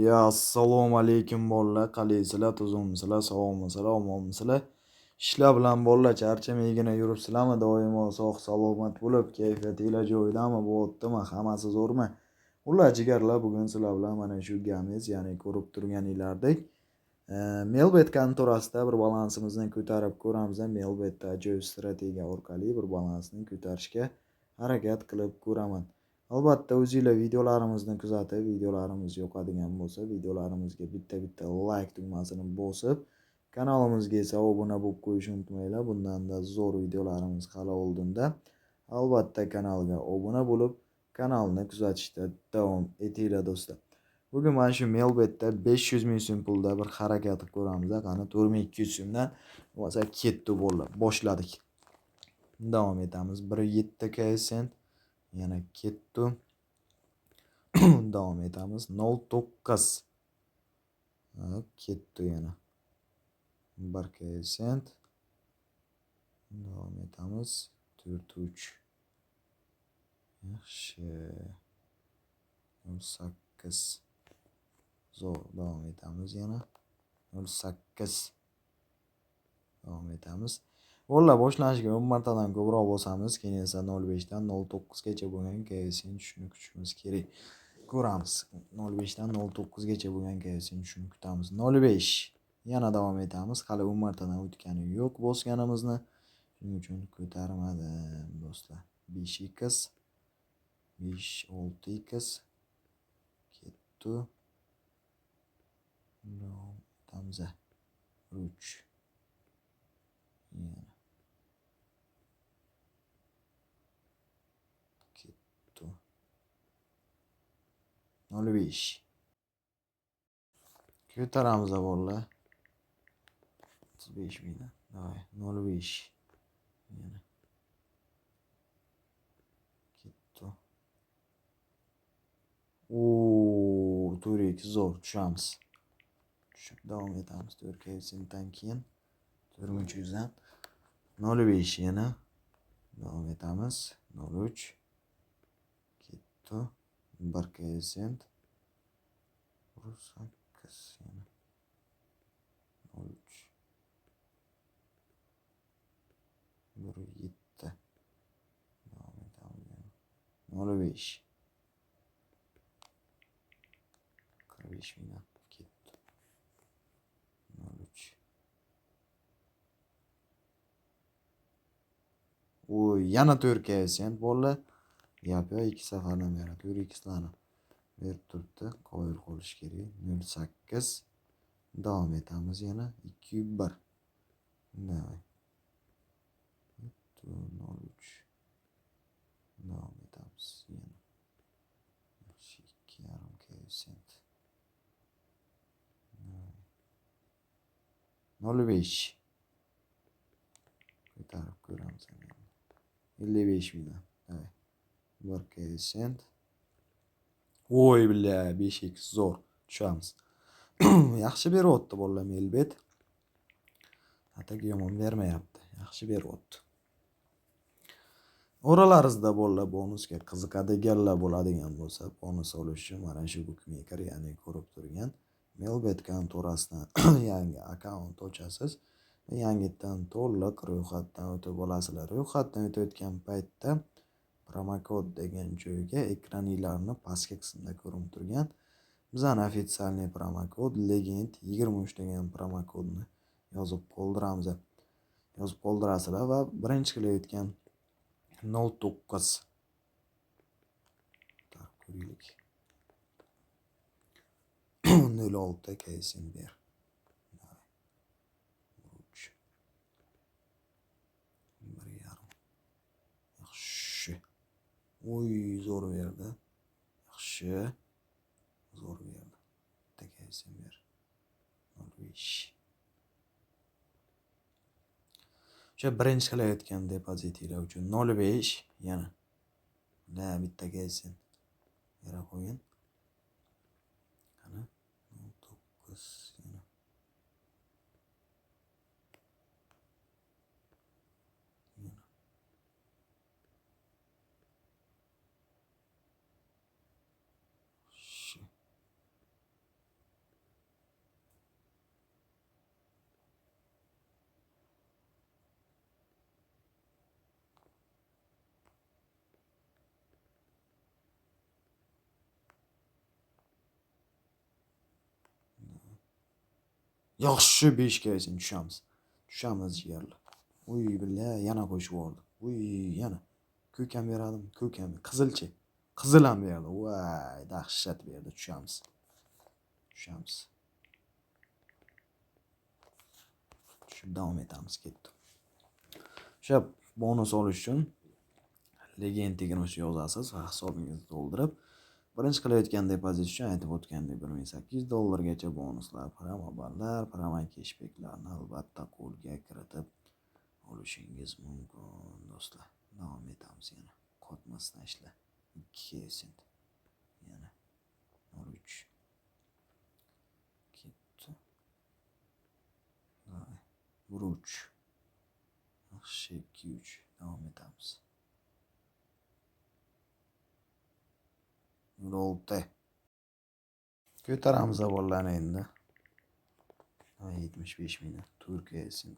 Ya assalomu alaykum bolalar, qalaysizlar, tuzukmisizlar, sog'misizlar, omonmisizlar? Ishlar bilan bolalar charchamaygina yuribsizlarmi? Doimo sog' salomat bo'lib, kayfiyatinglar joyidami? Bo'ptimi? Hammasi zo'rmi? Ular jigarlar, bugun sizlar bilan mana shu gamiz, ya'ni ko'rib turganinglardek, Melbet kontorasida bir balansimizni ko'tarib ko'ramiz. Melbetda ajoyib strategiya orqali bir balansni ko'tarishga harakat qilib ko'raman. Albatta o'zingizlar videolarimizni kuzatib, videolarimiz yoqadigan bo'lsa, videolarimizga bitta like tugmasini bosib, kanalimizga esa obuna bo'lib qo'yishni unutmanglar. Bundan-da zo'r videolarimiz hali oldinda. Albatta kanalga obuna bo'lib, kanalni kuzatishda davom etinglar do'stlar. Bugun mana shu Melbetda 500 ming so'm pulda bir harakat qilib ko'ramiz. Qani 4200 so'mdan bo'lsa ketdi bolalar. Boshladik. Davom etamiz. 1.7 KSN yana ketdi. Davom etamiz. 0.9 ketdi yana. 1 KSN. Davom etamiz. 4.3 yaxshi. 0.8 zo'r. Davom etamiz yana. 0.8 davom etamiz. Bolalar boshlanishiga 10 martadan ko'proq bosamiz, keyin esa 0.5 dan 0.9 gacha bo'lgan KSN tushishni kutishimiz kerak. Ko'ramiz. 0.5 dan 0.9 gacha bo'lgan KSN tushishni kutamiz. 0.5 yana davom etamiz. Hali 10 martadan o'tgani yo'q bosganimizni. Shuning uchun ko'tarmadim do'stlar. 5x 6x ketdi. Davom etamiz. 3 yana ketdi. 0.5 ko'taramiz bolalar. 35 mingdan. Davay 0.5 yana ketdi. 4x zo'r tushamiz. Davom etamiz. 4 KSNdan keyin 4300 dan 0.5 yana davom etamiz. 0.3 ketdi. 1 KSN 8 yana 0.3 1.7 davom etamiz. 0.5 45 mingdan ketdi. 0.3 yana 4 KSN bolalar. Yapyo 2 safardan beri 4x'larni berib turibdi. Qoyil qolish kerak. 0.8 davom etamiz yana 2.1 davay 0.3 davom etamiz yana 2.5 KSN 0.5 ko'tarib ko'ramiz. 55 mingdan. Davay 1 KSN. Voy billa 5x zo'r tushamiz. Yaxshi beryapti bolalar Melbet. Atak yomon bermayapti. Yaxshi beryapti. Oralaringizda bolalar bonusga qiziqadiganlar bo'ladigan bo'lsa, bonus olish uchun mana shu bookmaker, ya'ni ko'rib turgan Melbet kontorasidan yangi akkaunt ochasiz va yangitdan to'liq ro'yxatdan o'tib olasizlar. Ro'yxatdan o'tayotgan paytda promokod degan joyga ekraninglarni pastki qismida ko'rinib turgan bizning ofitsialniy promokod Legend 23 degan promokodni yozib qoldiramiz. Yozib qoldirasizlar va birinchi qilayotgan 0.9 ko'raylik. 0.6 KSN ber. 1.5 yaxshi. Zo'r berdi. Yaxshi. Zo'r berdi. Bitta KSN ber. 0.5 o'sha birinchi qilayotgan depozitinglar uchun 0.5 yana bitta KSN bera qo'ying. Qani 0.9 yana Yaxshi 5 ga sen tushamiz. Tushamiz jigarlar. Uy billa yana qo'shib yubordi. Uy yana. Ko'k ham beradim, ko'k ham. Qizilchi. Qizil ham berdi. Voy, dahshat berdi. Tushamiz. Tushamiz. Tushib davom etamiz ketdi. O'sha bonus olish uchun legend degan o'sha yozasiz va hisobingizni to'ldirib, birinchi qilayotgan depozit uchun aytib o'tgandek $1800gacha bonuslar, promoballar, promo keshbeklarni albatta qo'lga kiritib olishingiz mumkin do'stlar. Davom etamiz yana. Qotmasdan ishla. 2 sent. Yana 03 ketdi. Buruch. Yaxshi 2-3 davom etamiz. 06. Ko'taramiz avvallarni endi. 75 ming. Turkiya esen.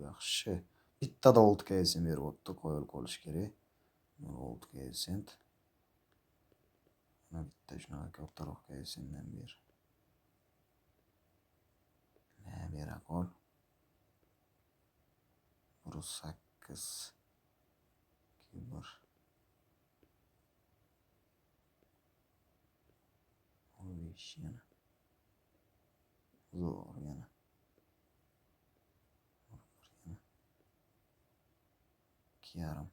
Yaxshi. Bittada 6 ga esen berib o'tdi, qo'yib qolish kerak. 06 ga esen. Mana bitta shunaqa kattaroqqa esendan ber. Bera qol. 8 1 15 yana. Zo'r yana. 2 yarim.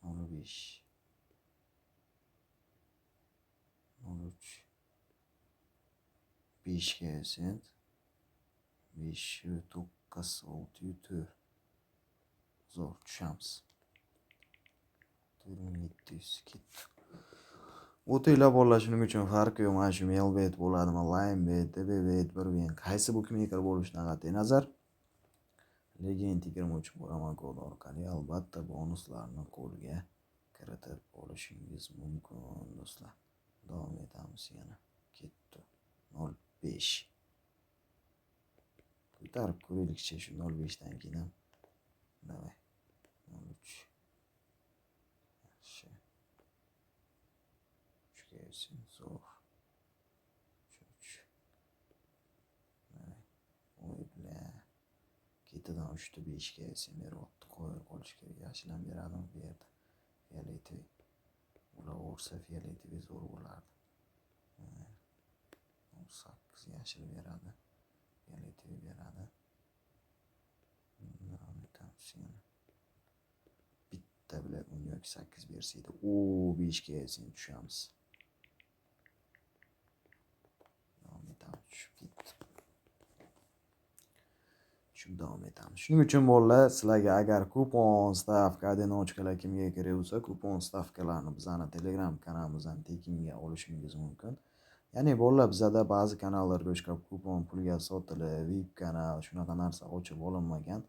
05 13 5 ga esen. 5 9 6 Zo'r tushamiz. 4700 ketdi. O'tinglar bolalar, shuning uchun farqi yo'q. Mana shu Melbet bo'ladimi, Linebet, DBBet, Birbet, qaysi bukmeyker bo'lishidan qat'iy nazar Legend 23 promo kod orqali albatta bonuslarni qo'lga kiritib olishingiz mumkin do'stlar. Davom etamiz yana. Ketdi. 05. Ko'tarib ko'raylikchi shu 05 dan keyin ham. Davay. 13. Yaxshi. 3 ga esen zo'r. 3. Voy bla. Ketidan 3 ta 5 ga esen berib o'tdi. Qo'yib qolish kerak. Yashilan beradimi? Berdi. Fioletoviy. Ular o'rsa fioletoviy zo'r bo'lardi. 8 yashil beradi. Fioletoviy beradi. Bitta bilan 10 yoki 8 bersaydi. 5 ga esen tushamiz. Davom etamiz. Tushib ketdi. Davom etamiz. Shuning uchun bolalar, sizlarga agar kupon, stavka, одиночкаlar kimga kerak bo'lsa, kupon, stavkalarni bizning Telegram kanalimizdan tekinga olishingiz mumkin. Ya'ni bolalar, bizda ba'zi kanallarga o'shqa kupon pulga sotilib, VIP kanal, shunaqa narsa ochib olinmagan.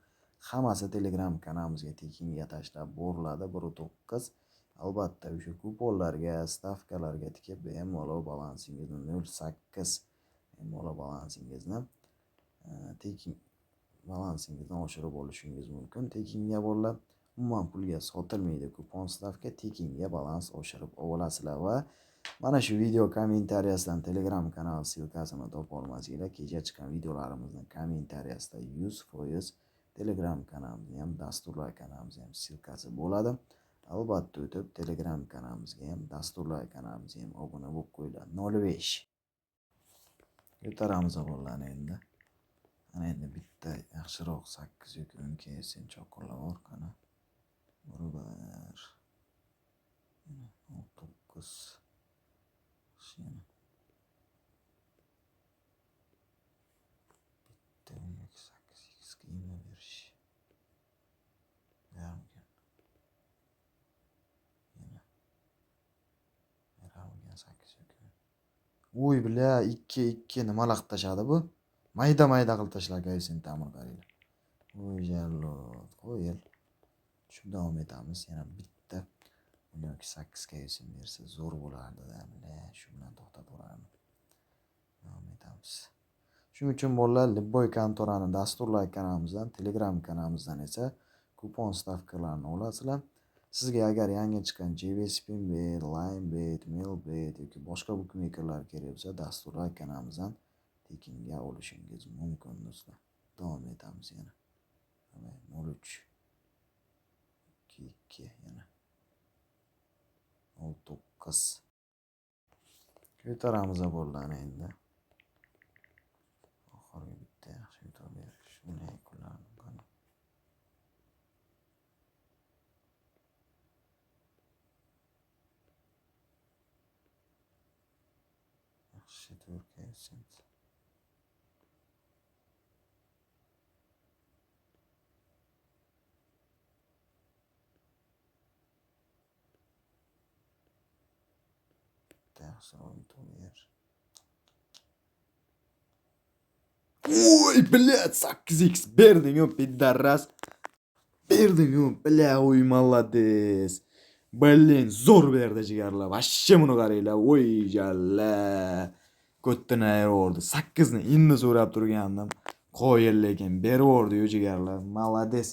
Hammasi Telegram kanalimizga tekinga tashlab boriladi 1.9. Albatta, o'sha kuponlarga, stavkalarga tikib bemalol balansingizni 0.8 bemalol balansingizni tekin balansingizni oshirib olishingiz mumkin. Tekinga bolalar umuman pulga sotilmaydi. Kupon, stavka tekinga balans oshirib olasizlar va mana shu video kommentariyasidan Telegram kanal silkasini topa olmasanglar, kecha chiqqan videolarimizning kommentariyasida 100% Telegram kanalimizni ham, dasturlar kanalimizni ham silkasi bo'ladi. Albatta o'tib Telegram kanalimizga ham, dasturlar kanalimizga ham obuna bo'lib qo'yinglar. 05. Ko'taramiz bolalarni endi. Ana endi bitta yaxshiroq 8 yoki 10 ga esen choqirlar bor qani. 1 9 yana. Bitta 10 yoki 8 ga nima berish? Yarmigan. Yana. Yarmigan 8 yoki. Uy billa 2 nima laqib tashadi bu? Mayda qilib tashlab esen ta'mir qaranglar. Voy jallod, qo'yil. Shu davom etamiz. Yana bitta 10 yoki 8 ga esen bersa zo'r bo'lardi-da. Shu bilan to'xtatib qo'yamiz. Davom etamiz. Shuning uchun bolalar, Libboy kontorani dasturlar kanalimizdan, Telegram kanalimizdan esa kupon stavkalarni olasizlar. Sizga agar yangi chiqqan JVSpinbet, Linebet, Melbet yoki boshqa bukmeykerlar kerak bo'lsa, dasturlar kanalimizdan tekinga olishingiz mumkin do'stlar. Davom etamiz yana. 03 22 yana 09 ko'taramiz bo'llarni endi. Oxirgi bitta yaxshi yutuq berish. Shunday kunlarni qani. Yaxshi Turkiya sent. Yaxshi yutuq berish. Oy, блядь, 8x berding-ku, pidarras. Berding-ku, bля, oy, молодец. Блин, zo'r berdi jigarlar. Vashshe buni qaranglar. Oy, jalla. Ko'ttina yordi. 8 ni endi so'rab turgandim. Qo'yil lekin bervordi-yu jigarlar. Молодец.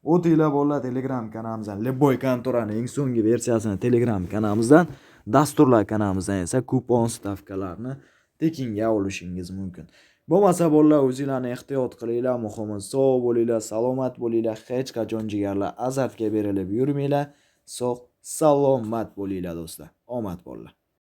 O'tinglar bo'llar Telegram kanalimizdan, Leboy Kontoraning eng so'nggi versiyasini Telegram kanalimizdan, dasturlar kanalimizdan esa kupon stavkalarni tekinga olishingiz mumkin. Bo'lmasa bo'llar o'zinglarni ehtiyot qilinglar, muhimi sog' bo'linglar, salomat bo'linglar, hech qachon jigarlar azartga berilib yurmanglar. Sog' salomat bo'linglar do'stlar. Omad bo'llar.